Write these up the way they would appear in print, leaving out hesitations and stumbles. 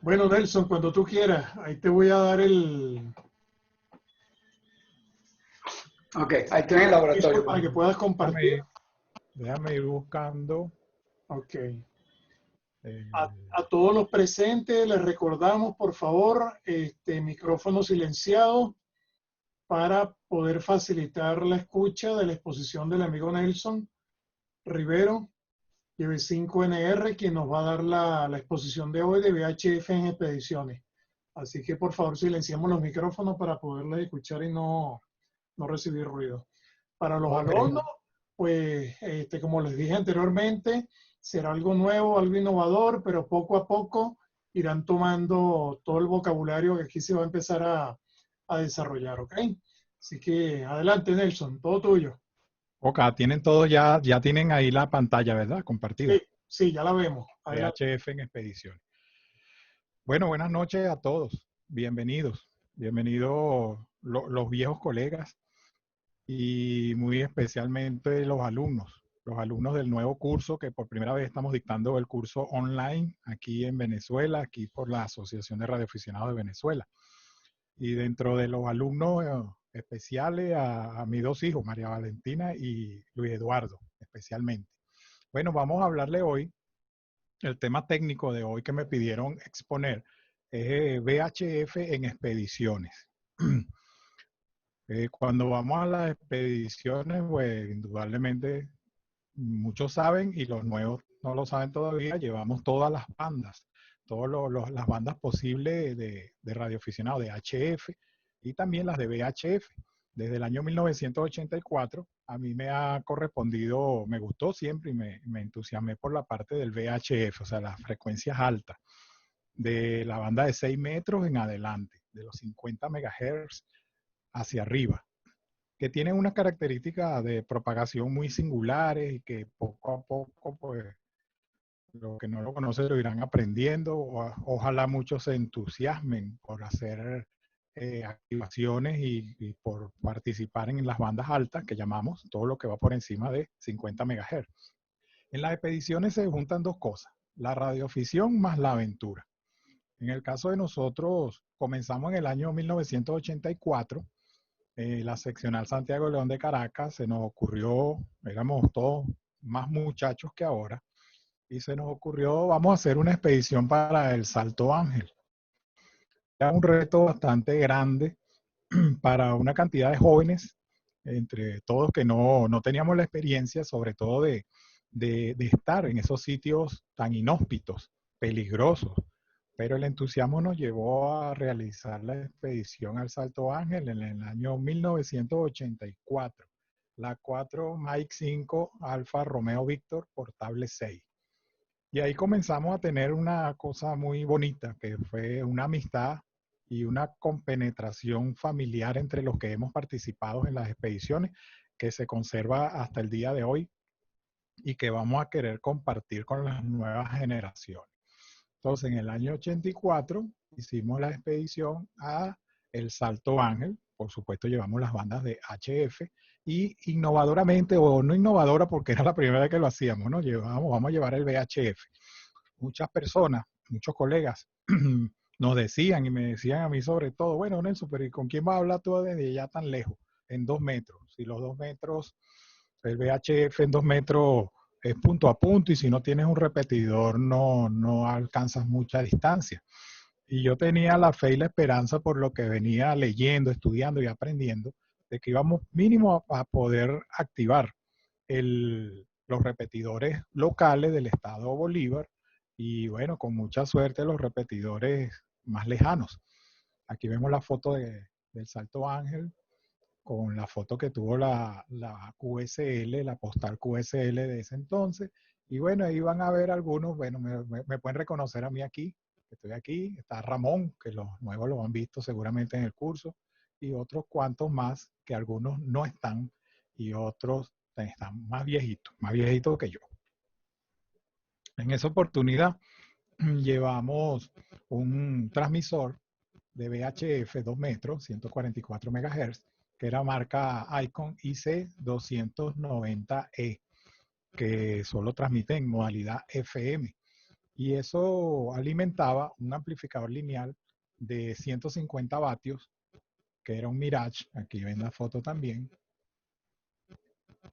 Bueno, Nelson, cuando tú quieras, ahí te voy a dar el Ok, ahí estoy en el laboratorio. permiso para que puedas compartir. Déjame, déjame ir buscando. Ok. eh, A todos los presentes les recordamos, por favor, micrófono silenciado para poder facilitar la escucha de la exposición del amigo Nelson Rivero, YB5NR, quien nos va a dar la exposición de hoy de VHF en expediciones. Así que por favor silenciamos los micrófonos para poderles escuchar y no recibir ruido. Para los ok, alumnos, pues como les dije anteriormente, será algo nuevo, algo innovador, pero poco a poco irán tomando todo el vocabulario que aquí se va a empezar a desarrollar, ¿ok? Así que adelante, Nelson, todo tuyo. ok, tienen todos ya tienen ahí la pantalla, ¿verdad? Sí, Compartida. sí, ya la vemos. Adelante. VHF en expedición. Bueno, buenas noches a todos. Bienvenidos. Bienvenidos los viejos colegas y muy especialmente los alumnos del nuevo curso que por primera vez estamos dictando el curso online aquí en Venezuela, aquí por la Asociación de Radioaficionados de Venezuela. Y dentro de los alumnos especiales a mis dos hijos, María Valentina y Luis Eduardo, especialmente. Bueno, vamos a hablarle hoy, el tema técnico de hoy que me pidieron exponer es VHF en expediciones. Cuando vamos a las expediciones, pues indudablemente muchos saben y los nuevos no lo saben todavía, llevamos todas las bandas, todas las bandas posibles de radioaficionados de HF y también las de VHF. Desde el año 1984 a mí me ha correspondido, me gustó siempre y me entusiasmé por la parte del VHF, o sea, las frecuencias altas, de la banda de 6 metros en adelante, de los 50 MHz hacia arriba, que tienen unas características de propagación muy singulares y que poco a poco, pues, los que no lo conocen lo irán aprendiendo. Ojalá muchos se entusiasmen por hacer activaciones y por participar en las bandas altas, que llamamos todo lo que va por encima de 50 MHz. En las expediciones se juntan dos cosas, la radioafición más la aventura. En el caso de nosotros, comenzamos en el año 1984, la seccional Santiago León de Caracas, se nos ocurrió, éramos todos más muchachos que ahora, y se nos ocurrió, vamos a hacer una expedición para el Salto Ángel. Era un reto bastante grande para una cantidad de jóvenes, entre todos que no teníamos la experiencia, sobre todo de estar en esos sitios tan inhóspitos, peligrosos. Pero el entusiasmo nos llevó a realizar la expedición al Salto Ángel en el año 1984, la 4 Mike 5 Alfa Romeo Víctor portable 6. Y ahí comenzamos a tener una cosa muy bonita, que fue una amistad y una compenetración familiar entre los que hemos participado en las expediciones, que se conserva hasta el día de hoy y que vamos a querer compartir con las nuevas generaciones. Entonces, en el año 84 hicimos la expedición a el Salto Ángel. Por supuesto, llevamos las bandas de HF y innovadoramente, o no innovadora porque era la primera vez que lo hacíamos, ¿no? Vamos a llevar el VHF. Muchas personas, muchos colegas nos decían y me decían a mí sobre todo, bueno, Nelson, pero ¿y con quién vas a hablar tú desde allá tan lejos? En 2 metros. Si los 2 metros, el VHF en 2 metros es punto a punto y si no tienes un repetidor no alcanzas mucha distancia. Y yo tenía la fe y la esperanza por lo que venía leyendo, estudiando y aprendiendo, de que íbamos mínimo a poder activar los repetidores locales del estado Bolívar y bueno, con mucha suerte los repetidores más lejanos. Aquí vemos la foto del Salto Ángel con la foto que tuvo la QSL, la postal QSL de ese entonces. Y bueno, ahí van a ver algunos, bueno, me pueden reconocer a mí aquí, que estoy aquí. Está Ramón, que los nuevos lo han visto seguramente en el curso, y otros cuantos más, que algunos no están, y otros están más viejitos que yo. En esa oportunidad llevamos un transmisor de VHF 2 metros, 144 MHz, que era marca Icon IC290E, que solo transmite en modalidad FM. y eso alimentaba un amplificador lineal de 150 vatios, que era un Mirage, aquí ven la foto también,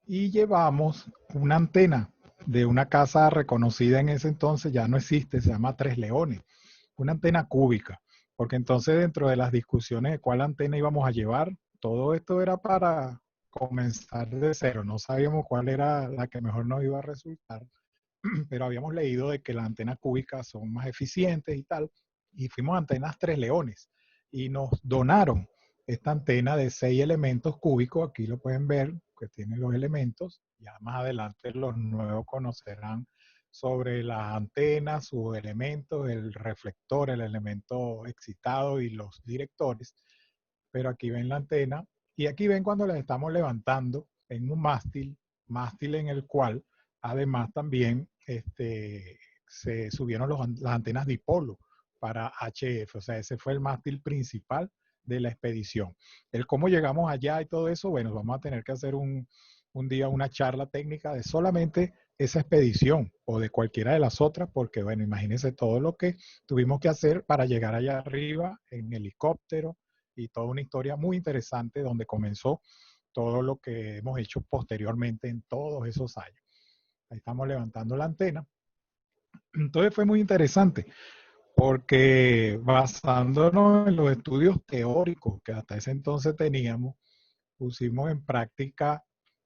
y llevamos una antena de una casa reconocida en ese entonces, ya no existe, se llama Tres Leones, una antena cúbica, porque entonces dentro de las discusiones de cuál antena íbamos a llevar, todo esto era para comenzar de cero, no sabíamos cuál era la que mejor nos iba a resultar, pero habíamos leído de que las antenas cúbicas son más eficientes y tal, y fuimos a Antenas Tres Leones, y nos donaron esta antena de 6 elementos cúbicos, aquí lo pueden ver, que tiene los elementos, ya más adelante los nuevos conocerán sobre las antenas, sus elementos, el reflector, el elemento excitado y los directores, pero aquí ven la antena, y aquí ven cuando la estamos levantando en un mástil en el cual además también se subieron las antenas dipolo para HF, o sea, ese fue el mástil principal de la expedición. El cómo llegamos allá y todo eso, bueno, vamos a tener que hacer un día una charla técnica de solamente esa expedición o de cualquiera de las otras, porque bueno, imagínense todo lo que tuvimos que hacer para llegar allá arriba en helicóptero y toda una historia muy interesante donde comenzó todo lo que hemos hecho posteriormente en todos esos años. Ahí estamos levantando la antena. Entonces fue muy interesante porque basándonos en los estudios teóricos que hasta ese entonces teníamos, pusimos en práctica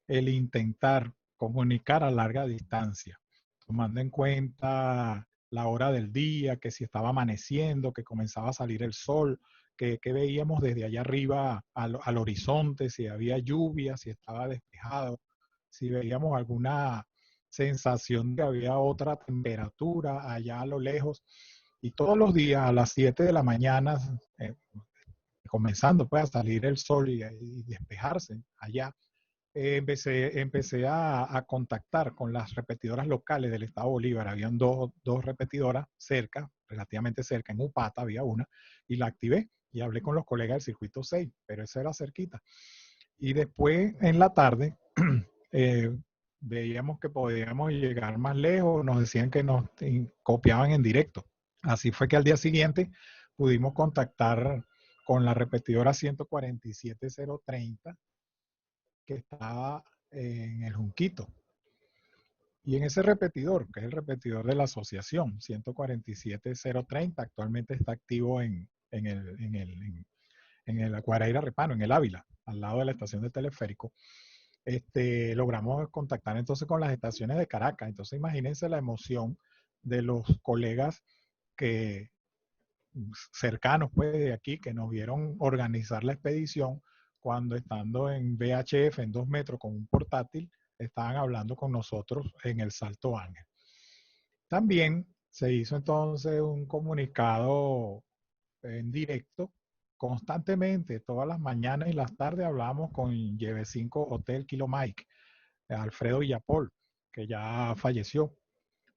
el intentar comunicar a larga distancia, tomando en cuenta la hora del día, que si estaba amaneciendo, que comenzaba a salir el sol, que veíamos desde allá arriba al horizonte, si había lluvia, si estaba despejado, si veíamos alguna sensación de que había otra temperatura allá a lo lejos. Y todos los días a las 7 de la mañana, comenzando pues a salir el sol y despejarse allá, empecé a contactar con las repetidoras locales del estado Bolívar. Habían dos repetidoras cerca, relativamente cerca, en Upata había una, y la activé y hablé con los colegas del circuito 6, pero eso era cerquita. Y después en la tarde eh, veíamos que podíamos llegar más lejos, nos decían que nos copiaban en directo. Así fue que al día siguiente pudimos contactar con la repetidora 147030 que estaba en el Junquito. Y en ese repetidor, que es el repetidor de la asociación 147030, actualmente está activo en el Guaraíra Repano, en el Ávila, al lado de la estación de teleférico. Logramos contactar entonces con las estaciones de Caracas. Entonces imagínense la emoción de los colegas que cercanos pues de aquí, que nos vieron organizar la expedición, cuando estando en VHF en 2 metros con un portátil, estaban hablando con nosotros en el Salto Ángel. También se hizo entonces un comunicado en directo constantemente, todas las mañanas y las tardes hablábamos con YB5 Hotel Kilo Mike, Alfredo Villapol, que ya falleció,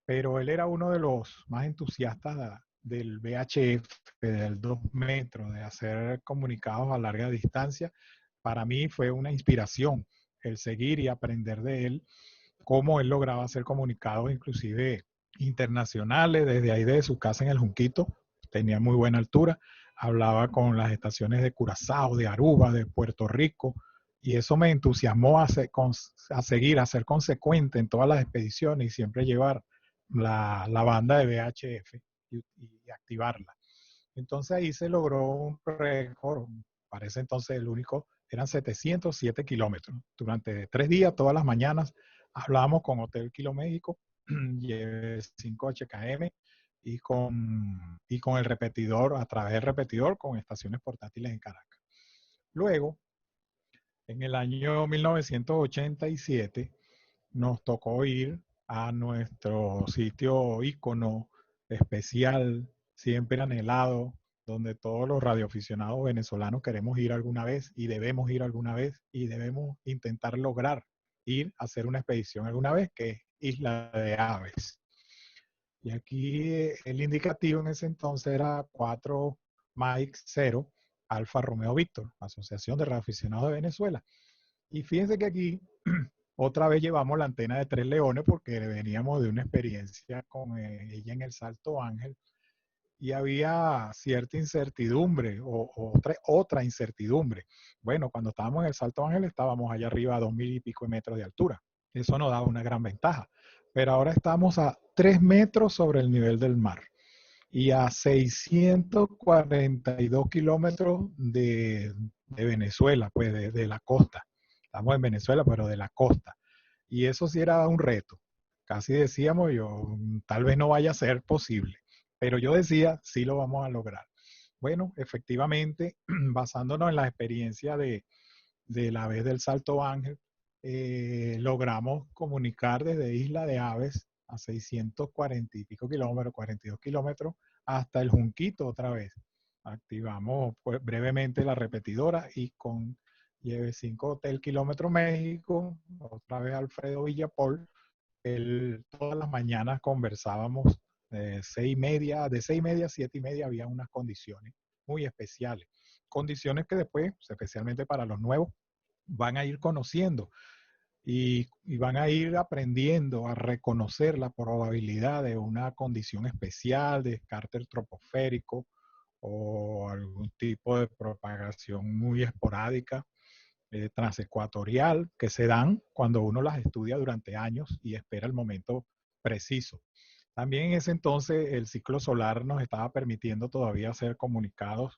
pero él era uno de los más entusiastas del VHF, del 2 metros, de hacer comunicados a larga distancia. Para mí fue una inspiración el seguir y aprender de él, cómo él lograba hacer comunicados inclusive internacionales, desde ahí de su casa en el Junquito, tenía muy buena altura, hablaba con las estaciones de Curazao, de Aruba, de Puerto Rico, y eso me entusiasmó a seguir, a ser consecuente en todas las expediciones y siempre llevar la banda de VHF y activarla. Entonces ahí se logró un récord, para ese entonces el único, eran 707 kilómetros. Durante 3 días, todas las mañanas, hablábamos con Hotel Kilo México, 5 HKM, y con el repetidor, a través del repetidor, con estaciones portátiles en Caracas. Luego, en el año 1987, nos tocó ir a nuestro sitio ícono especial, siempre anhelado, donde todos los radioaficionados venezolanos queremos ir alguna vez y debemos ir alguna vez y debemos intentar lograr ir a hacer una expedición alguna vez, que es Isla de Aves. Y aquí el indicativo en ese entonces era 4 Mike 0 Alfa Romeo Víctor, Asociación de Radioaficionados de Venezuela. Y fíjense que aquí Otra vez llevamos la antena de Tres Leones porque veníamos de una experiencia con ella en el Salto Ángel y había cierta incertidumbre o otra incertidumbre. Bueno, cuando estábamos en el Salto Ángel estábamos allá arriba a 2000 y pico de metros de altura. Eso nos daba una gran ventaja. Pero ahora estamos a 3 metros sobre el nivel del mar y a 642 kilómetros de Venezuela, pues de la costa. Estamos en Venezuela, pero de la costa. Y eso sí era un reto. Casi decíamos yo, tal vez no vaya a ser posible. Pero yo decía, sí lo vamos a lograr. Bueno, efectivamente, basándonos en la experiencia de la vez del Salto Ángel, logramos comunicar desde Isla de Aves a 640 y pico kilómetros, 42 kilómetros, hasta el Junquito otra vez. Activamos pues, brevemente la repetidora y con Lleve 5 Hotel Kilómetro México, otra vez Alfredo Villapol, todas las mañanas conversábamos de 6:30 a 7:30 había unas condiciones muy especiales. Condiciones que después, especialmente para los nuevos, van a ir conociendo y van a ir aprendiendo a reconocer la probabilidad de una condición especial de cárter troposférico o algún tipo de propagación muy esporádica transecuatorial que se dan cuando uno las estudia durante años y espera el momento preciso. También en ese entonces el ciclo solar nos estaba permitiendo todavía hacer comunicados,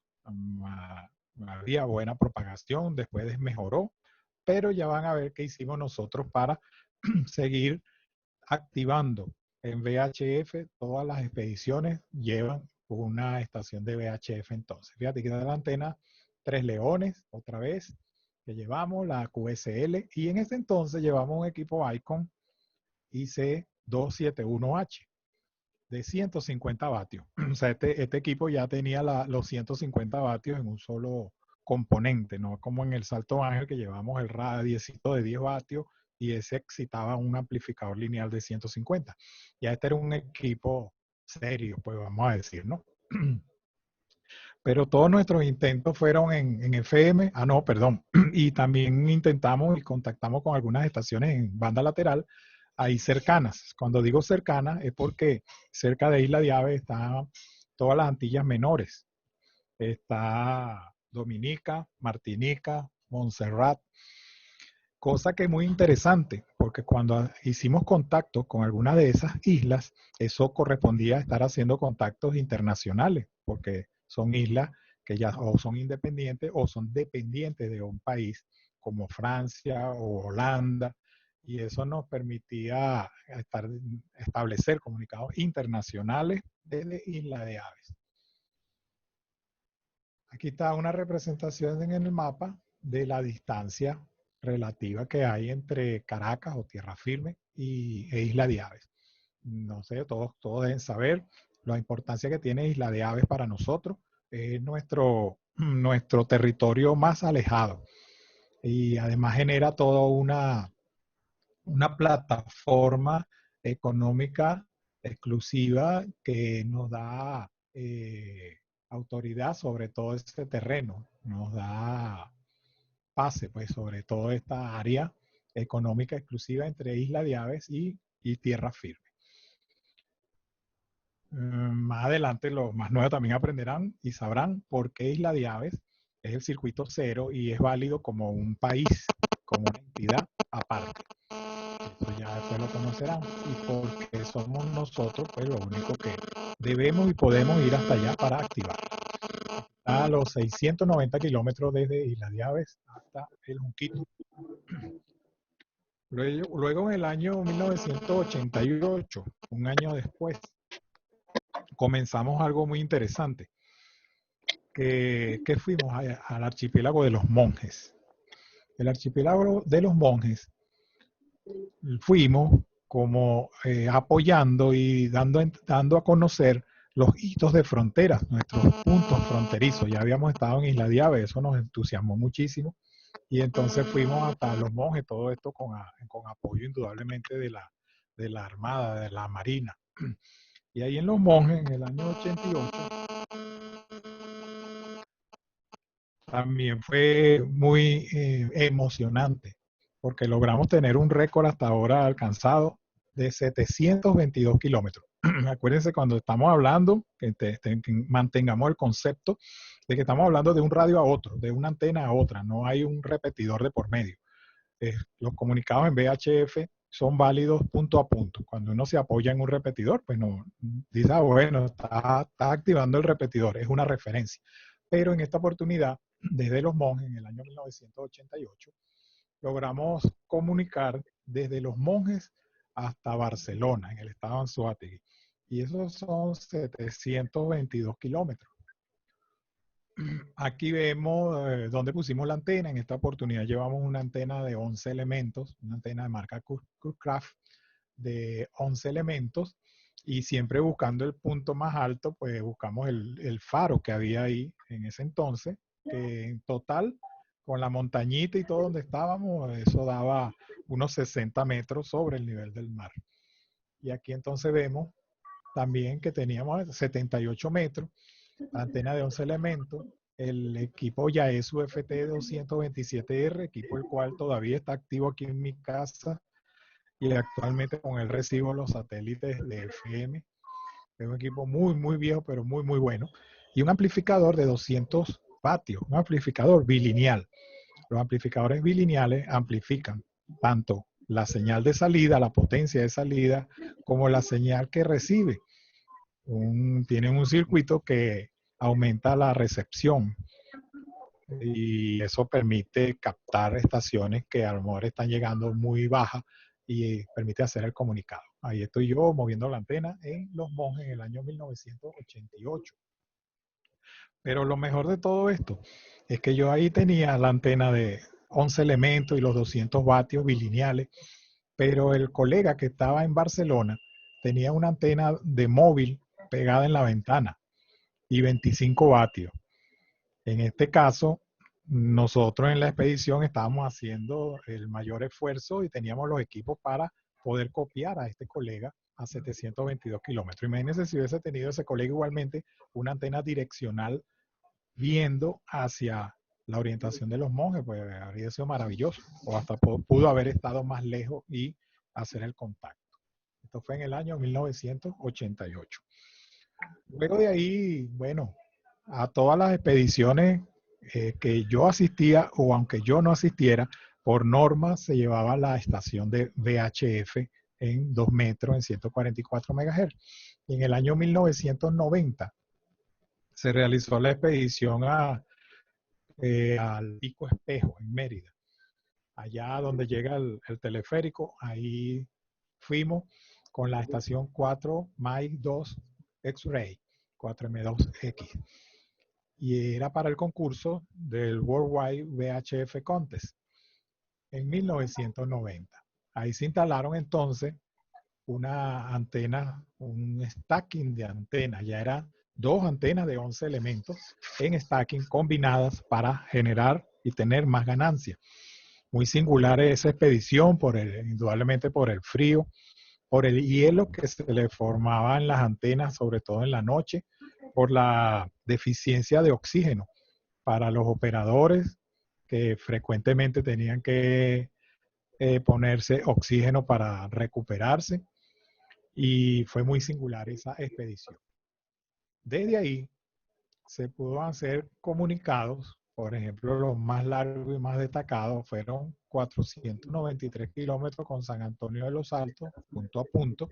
había buena propagación, después mejoró, pero ya van a ver qué hicimos nosotros para seguir activando en VHF. Todas las expediciones llevan una estación de VHF entonces. Fíjate que da la antena Tres Leones, otra vez, que llevamos la QSL y en ese entonces llevamos un equipo Icon IC271H de 150 vatios. O sea, este equipo ya tenía los 150 vatios en un solo componente, no como en el Salto Ángel que llevamos el radiecito de 10 vatios y ese excitaba un amplificador lineal de 150. Ya este era un equipo serio, pues vamos a decir, ¿no? Pero todos nuestros intentos fueron en FM, no, perdón, y también intentamos y contactamos con algunas estaciones en banda lateral, ahí cercanas. Cuando digo cercanas es porque cerca de Isla de Aves están todas las Antillas menores. Está Dominica, Martinica, Montserrat, cosa que es muy interesante, porque cuando hicimos contacto con alguna de esas islas, eso correspondía a estar haciendo contactos internacionales, porque son islas que ya o son independientes o son dependientes de un país como Francia o Holanda, y eso nos permitía establecer comunicados internacionales desde Isla de Aves. Aquí está una representación en el mapa de la distancia relativa que hay entre Caracas o Tierra Firme e Isla de Aves. No sé, todos deben saber la importancia que tiene Isla de Aves para nosotros. Es nuestro territorio más alejado y además genera toda una plataforma económica exclusiva que nos da autoridad sobre todo este terreno, nos da pase pues sobre toda esta área económica exclusiva entre Isla de Aves y Tierra Firme. Más adelante los más nuevos también aprenderán y sabrán por qué Isla de Aves es el circuito cero y es válido como un país, como una entidad aparte. Eso ya después lo conocerán y porque somos nosotros pues lo único que debemos y podemos ir hasta allá para activar. A los 690 kilómetros desde Isla de Aves hasta el Junquito. Luego en el año 1988, un año después, comenzamos algo muy interesante, que fuimos al archipiélago de los Monjes. El archipiélago de los Monjes fuimos como apoyando y dando a conocer los hitos de frontera, nuestros puntos fronterizos. Ya habíamos estado en Isla de Aves, eso nos entusiasmó muchísimo. Y entonces fuimos hasta los Monjes, todo esto con apoyo indudablemente de la Armada, de la Marina. Y ahí en los Monjes, en el año 88, también fue muy emocionante, porque logramos tener un récord hasta ahora alcanzado de 722 kilómetros. Acuérdense cuando estamos hablando, que mantengamos el concepto de que estamos hablando de un radio a otro, de una antena a otra, no hay un repetidor de por medio. Los comunicados en VHF son válidos punto a punto. Cuando uno se apoya en un repetidor, pues no dice, bueno, está activando el repetidor, es una referencia. Pero en esta oportunidad, desde Los Monjes, en el año 1988, logramos comunicar desde Los Monjes hasta Barcelona, en el estado de Anzoátegui. Y esos son 722 kilómetros. Aquí vemos dónde pusimos la antena. En esta oportunidad llevamos una antena de 11 elementos, una antena de marca Kurcraft de 11 elementos, y siempre buscando el punto más alto, pues buscamos el faro que había ahí en ese entonces, que en total, con la montañita y todo donde estábamos, eso daba unos 60 metros sobre el nivel del mar. Y aquí entonces vemos también que teníamos 78 metros, antena de 11 elementos, el equipo Yaesu FT227R, equipo el cual todavía está activo aquí en mi casa y actualmente con él recibo los satélites de FM. Es un equipo muy, muy viejo, pero muy, muy bueno. Y un amplificador de 200 vatios, un amplificador bilineal. Los amplificadores bilineales amplifican tanto la señal de salida, la potencia de salida, como la señal que recibe. Tienen un circuito que aumenta la recepción y eso permite captar estaciones que a lo mejor están llegando muy bajas y permite hacer el comunicado. Ahí estoy yo moviendo la antena en Los Monjes en el año 1988. Pero lo mejor de todo esto es que yo ahí tenía la antena de 11 elementos y los 200 vatios bilineales, pero el colega que estaba en Barcelona tenía una antena de móvil pegada en la ventana y 25 vatios. En este caso, nosotros en la expedición estábamos haciendo el mayor esfuerzo y teníamos los equipos para poder copiar a este colega a 722 kilómetros. Imagínense si hubiese tenido ese colega igualmente una antena direccional viendo hacia la orientación de Los Monjes, pues habría sido maravilloso. O hasta pudo haber estado más lejos y hacer el contacto. Esto fue en el año 1988. Luego de ahí, bueno, a todas las expediciones que yo asistía o aunque yo no asistiera, por norma se llevaba la estación de VHF en 2 metros en 144 MHz. Y en el año 1990 se realizó la expedición al Pico Espejo en Mérida. Allá donde llega el teleférico, ahí fuimos con la estación 4 Mike 2 X-Ray, 4M2X. Y era para el concurso del Worldwide VHF Contest en 1990. Ahí se instalaron entonces una antena, un stacking de antenas. Ya eran 2 antenas de 11 elementos en stacking combinadas para generar y tener más ganancia. Muy singular esa expedición, indudablemente por el frío, por el hielo que se le formaba en las antenas, sobre todo en la noche, por la deficiencia de oxígeno para los operadores que frecuentemente tenían que ponerse oxígeno para recuperarse, y fue muy singular esa expedición. Desde ahí se pudo hacer comunicados, por ejemplo, los más largos y más destacados fueron 493 kilómetros con San Antonio de los Altos, punto a punto,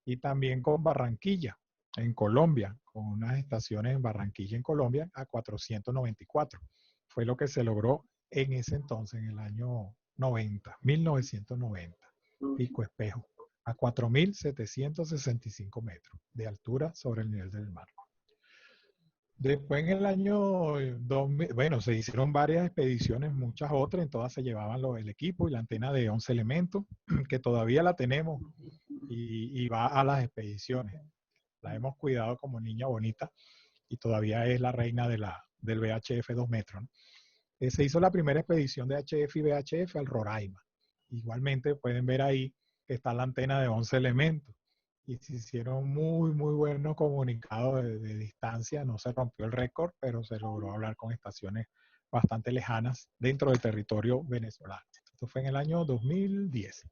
y también con Barranquilla, en Colombia, con unas estaciones en Barranquilla, en Colombia, a 494. Fue lo que se logró en ese entonces, en el año 1990, Pico Espejo, a 4.765 metros de altura sobre el nivel del mar. Después en el año 2000, bueno, se hicieron varias expediciones, muchas otras, en todas se llevaban el equipo y la antena de 11 elementos, que todavía la tenemos y va a las expediciones. La hemos cuidado como niña bonita y todavía es la reina del VHF 2 metros, ¿no? Se hizo la primera expedición de HF y VHF al Roraima. Igualmente pueden ver ahí que está la antena de 11 elementos. Y se hicieron muy, muy buenos comunicados de distancia. No se rompió el récord, pero se logró hablar con estaciones bastante lejanas dentro del territorio venezolano. Esto fue en el año 2010.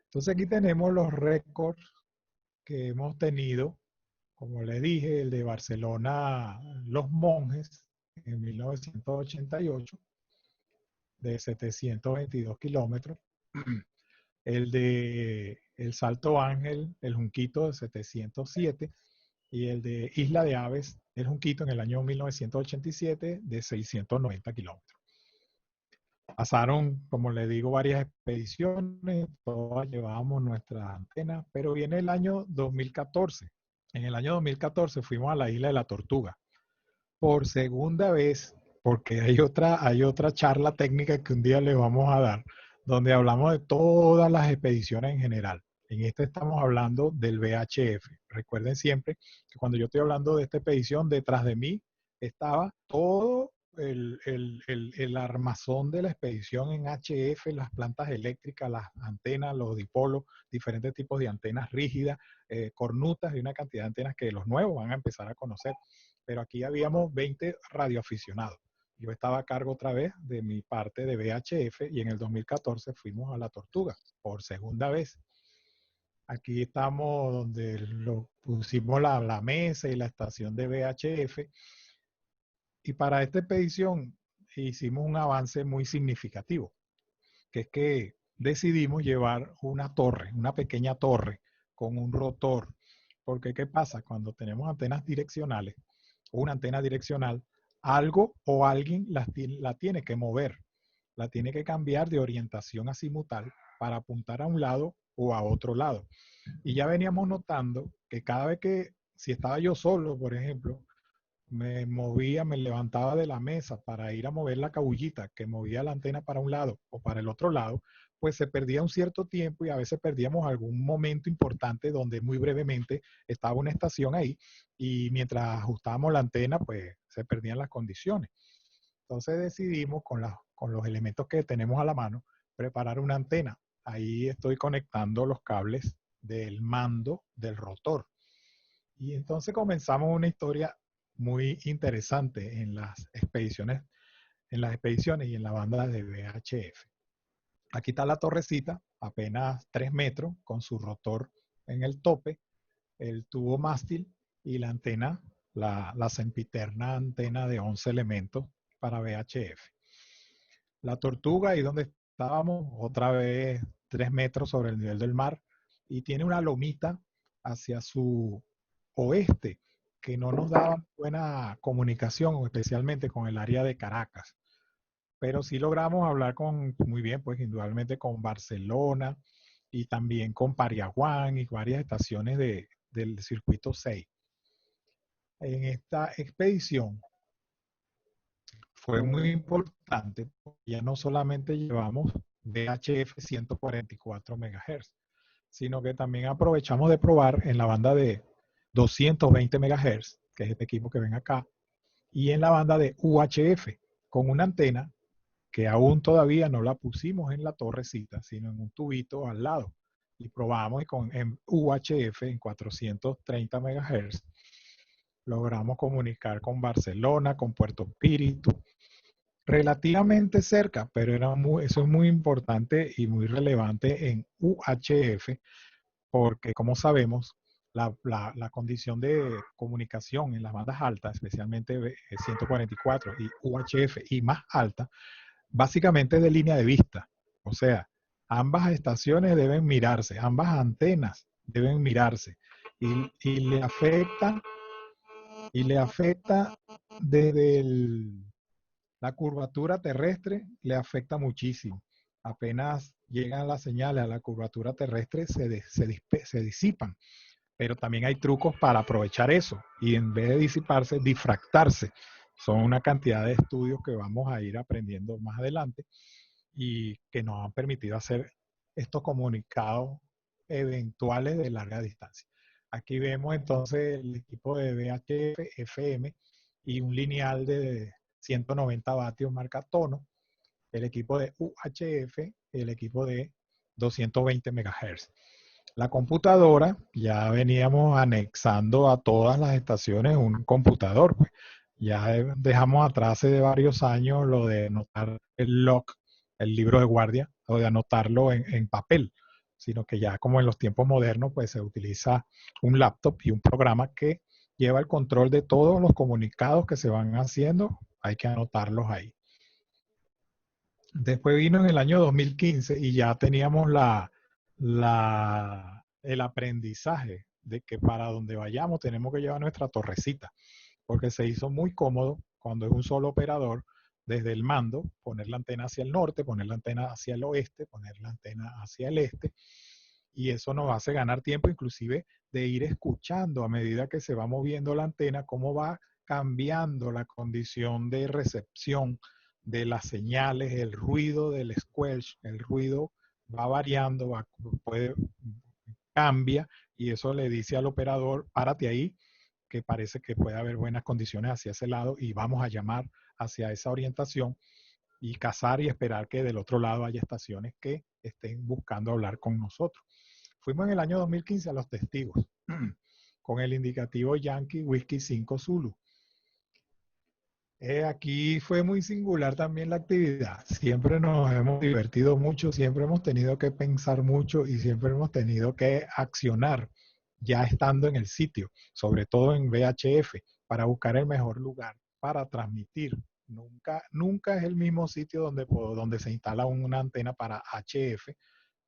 Entonces aquí tenemos los récords que hemos tenido. Como le dije, el de Barcelona, Los Monjes, en 1988, de 722 kilómetros. El de El Salto Ángel, el Junquito, de 707. Y el de Isla de Aves, el Junquito, en el año 1987, de 690 kilómetros. Pasaron, como le digo, varias expediciones, todas llevábamos nuestras antenas, pero viene el año 2014. En el año 2014 fuimos a la isla de la Tortuga. Por segunda vez, porque hay otra charla técnica que un día les vamos a dar, donde hablamos de todas las expediciones en general. En esta estamos hablando del VHF. Recuerden siempre que cuando yo estoy hablando de esta expedición, detrás de mí estaba todo el armazón de la expedición en HF, las plantas eléctricas, las antenas, los dipolos, diferentes tipos de antenas rígidas, cornutas y una cantidad de antenas que los nuevos van a empezar a conocer. Pero aquí habíamos 20 radioaficionados. Yo estaba a cargo otra vez de mi parte de VHF y en el 2014 fuimos a la Tortuga por segunda vez. Aquí estamos donde pusimos la mesa y la estación de VHF. Y para esta expedición hicimos un avance muy significativo, que es que decidimos llevar una torre, una pequeña torre con un rotor. Porque ¿qué pasa? Cuando tenemos antenas direccionales, una antena direccional, algo o alguien la tiene que mover, la tiene que cambiar de orientación azimutal para apuntar a un lado o a otro lado. Y ya veníamos notando que cada vez que, si estaba yo solo, por ejemplo, me movía, me levantaba de la mesa para ir a mover la cabullita que movía la antena para un lado o para el otro lado, pues se perdía un cierto tiempo y a veces perdíamos algún momento importante donde muy brevemente estaba una estación ahí y mientras ajustábamos la antena, pues se perdían las condiciones. Entonces decidimos con los elementos que tenemos a la mano preparar una antena. Ahí estoy conectando los cables del mando del rotor. Y entonces comenzamos una historia muy interesante en las expediciones y en la banda de VHF. Aquí está la torrecita, apenas 3 metros, con su rotor en el tope, el tubo mástil y la antena, la sempiterna antena de 11 elementos para VHF. La Tortuga, ahí donde estábamos, otra vez 3 metros sobre el nivel del mar, y tiene una lomita hacia su oeste, que no nos daba buena comunicación, especialmente con el área de Caracas. Pero sí logramos hablar muy bien, pues indudablemente con Barcelona y también con Pariaguán y varias estaciones del circuito 6. En esta expedición fue muy importante, porque ya no solamente llevamos VHF 144 MHz, sino que también aprovechamos de probar en la banda de 220 MHz, que es este equipo que ven acá, y en la banda de UHF, con una antena que aún todavía no la pusimos en la torrecita, sino en un tubito al lado. Y probamos en UHF en 430 MHz. Logramos comunicar con Barcelona, con Puerto Espíritu, relativamente cerca, pero eso es muy importante y muy relevante en UHF, porque como sabemos, la condición de comunicación en las bandas altas, especialmente 144 y UHF y más alta, básicamente de línea de vista. O sea, ambas estaciones deben mirarse, ambas antenas deben mirarse y le afecta desde la curvatura terrestre, le afecta muchísimo. Apenas llegan las señales a la curvatura terrestre, se disipan. Pero también hay trucos para aprovechar eso y en vez de disiparse, difractarse. Son una cantidad de estudios que vamos a ir aprendiendo más adelante y que nos han permitido hacer estos comunicados eventuales de larga distancia. Aquí vemos entonces el equipo de VHF, FM y un lineal de 190 vatios marca tono, el equipo de UHF y el equipo de 220 MHz. La computadora, ya veníamos anexando a todas las estaciones un computador. Pues. Ya dejamos atrás de varios años lo de notar el log, el libro de guardia o de anotarlo en papel, sino que ya como en los tiempos modernos, pues se utiliza un laptop y un programa que lleva el control de todos los comunicados que se van haciendo, hay que anotarlos ahí. Después vino en el año 2015 y ya teníamos el aprendizaje de que para donde vayamos tenemos que llevar nuestra torrecita, porque se hizo muy cómodo cuando es un solo operador, desde el mando, poner la antena hacia el norte, poner la antena hacia el oeste, poner la antena hacia el este, y eso nos hace ganar tiempo inclusive de ir escuchando a medida que se va moviendo la antena, cómo va cambiando la condición de recepción de las señales, el ruido del squelch, el ruido va variando, cambia, y eso le dice al operador, párate ahí, que parece que puede haber buenas condiciones hacia ese lado y vamos a llamar hacia esa orientación y cazar y esperar que del otro lado haya estaciones que estén buscando hablar con nosotros. Fuimos en el año 2015 a Los Testigos con el indicativo Yankee Whiskey 5 Zulu. Aquí fue muy singular también la actividad. Siempre nos hemos divertido mucho, siempre hemos tenido que pensar mucho y siempre hemos tenido que accionar ya estando en el sitio, sobre todo en VHF, para buscar el mejor lugar para transmitir. Nunca es el mismo sitio donde se instala una antena para HF,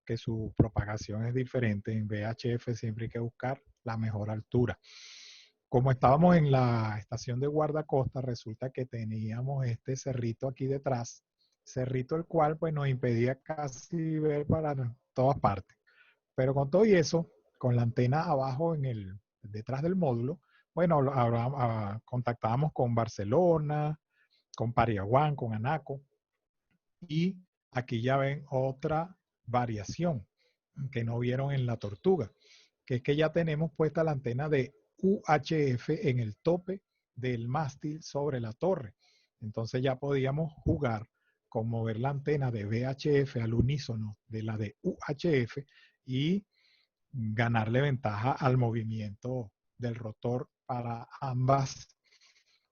que su propagación es diferente. En VHF siempre hay que buscar la mejor altura. Como estábamos en la estación de guardacosta, resulta que teníamos este cerrito aquí detrás, cerrito el cual pues nos impedía casi ver para todas partes. Pero con todo y eso, con la antena abajo detrás del módulo, bueno, contactábamos con Barcelona, con Pariaguán, con Anaco, y aquí ya ven otra variación que no vieron en la Tortuga, que es que ya tenemos puesta la antena de UHF en el tope del mástil sobre la torre. Entonces ya podíamos jugar con mover la antena de VHF al unísono de la de UHF y ganarle ventaja al movimiento del rotor para ambas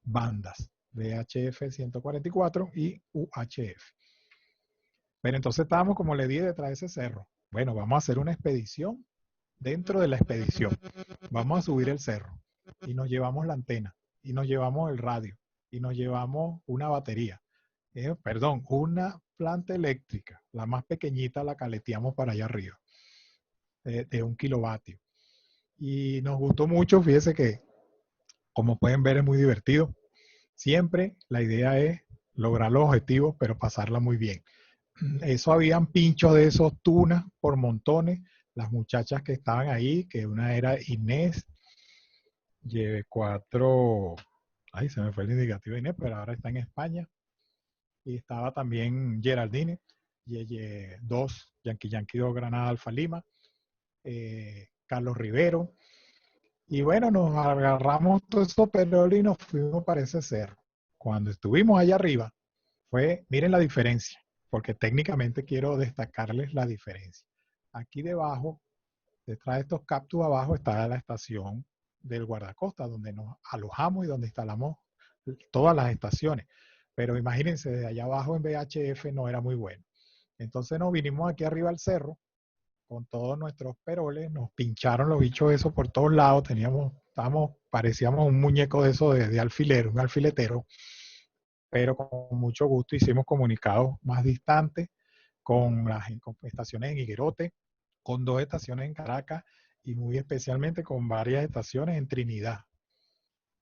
bandas, VHF 144 y UHF. Pero entonces estábamos, como le dije, detrás de ese cerro. Bueno, vamos a hacer una expedición. Dentro de la expedición, vamos a subir el cerro y nos llevamos la antena y nos llevamos el radio y nos llevamos una batería. Una planta eléctrica, la más pequeñita la caleteamos para allá arriba, de 1 kilovatio. Y nos gustó mucho, fíjese que, como pueden ver, es muy divertido. Siempre la idea es lograr los objetivos, pero pasarla muy bien. Eso habían pinchos de esos tunas por montones. Las muchachas que estaban ahí, que una era Inés, llevé 4, ay, se me fue el indicativo de Inés, pero ahora está en España. Y estaba también Geraldine, y 2, Yankee 2 Granada Alfa Lima, Carlos Rivero. Y bueno, nos agarramos todo eso perol y nos fuimos para ese cerro. Cuando estuvimos allá arriba, miren la diferencia, porque técnicamente quiero destacarles la diferencia. Aquí debajo, detrás de estos cactus abajo, está la estación del guardacosta, donde nos alojamos y donde instalamos todas las estaciones. Pero imagínense, de allá abajo en VHF no era muy bueno. Entonces nos vinimos aquí arriba al cerro con todos nuestros peroles, nos pincharon los bichos esos por todos lados, parecíamos un muñeco de eso de alfiler, un alfiletero, pero con mucho gusto hicimos comunicados más distantes con estaciones en Higuerote, con 2 estaciones en Caracas y muy especialmente con varias estaciones en Trinidad.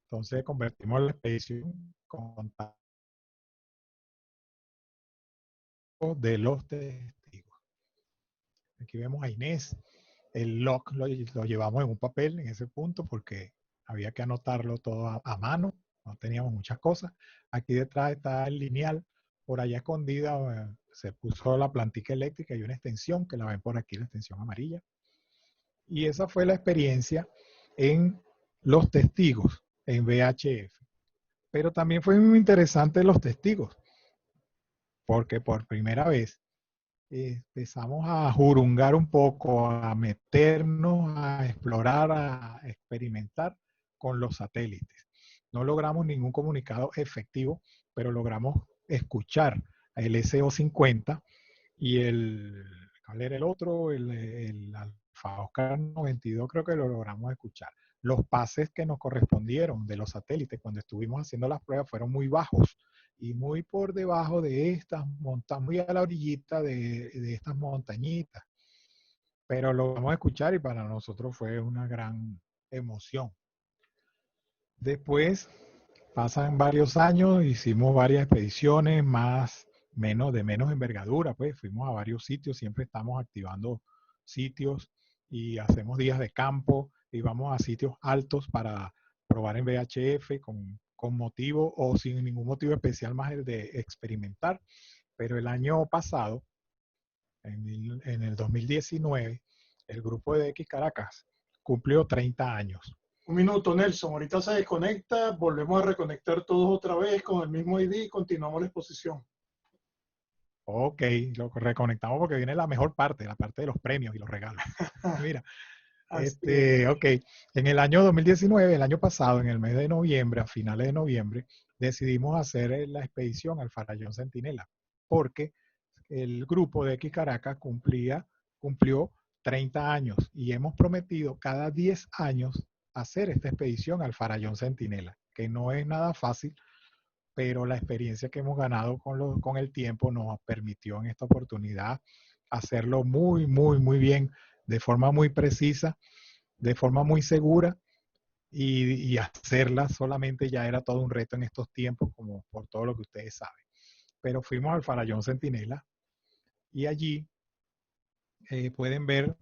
Entonces convertimos la expedición con contacto de los testigos. Aquí vemos a Inés. El log lo llevamos en un papel en ese punto porque había que anotarlo todo a mano. No teníamos muchas cosas. Aquí detrás está el lineal. Por allá escondida se puso la plantica eléctrica y una extensión, que la ven por aquí, la extensión amarilla. Y esa fue la experiencia en Los Testigos, en VHF. Pero también fue muy interesante Los Testigos, porque por primera vez empezamos a jurungar un poco, a meternos, a explorar, a experimentar con los satélites. No logramos ningún comunicado efectivo, pero logramos escuchar SO50 y ¿cuál era el otro? El Alfa Oscar 92 creo que lo logramos escuchar. Los pases que nos correspondieron de los satélites cuando estuvimos haciendo las pruebas fueron muy bajos y muy por debajo de estas montañas, muy a la orillita de estas montañitas. Pero lo vamos a escuchar y para nosotros fue una gran emoción. Después pasan varios años, hicimos varias expediciones de menos envergadura, pues fuimos a varios sitios, siempre estamos activando sitios y hacemos días de campo y vamos a sitios altos para probar en VHF con motivo o sin ningún motivo especial más el de experimentar. Pero el año pasado, en el 2019, el grupo de X Caracas cumplió 30 años. Un minuto, Nelson. Ahorita se desconecta. Volvemos a reconectar todos otra vez con el mismo ID y continuamos la exposición. Ok, lo reconectamos porque viene la mejor parte, la parte de los premios y los regalos. Mira, ok, en el año 2019, el año pasado, en el mes de noviembre, a finales de noviembre, decidimos hacer la expedición al Farallón Centinela, porque el grupo de X Caracas cumplió 30 años y hemos prometido cada 10 años hacer esta expedición al Farallón Centinela, que no es nada fácil, pero la experiencia que hemos ganado con el tiempo nos permitió en esta oportunidad hacerlo muy, muy, muy bien, de forma muy precisa, de forma muy segura y hacerla solamente ya era todo un reto en estos tiempos, como por todo lo que ustedes saben. Pero fuimos al Farallón Centinela y allí pueden ver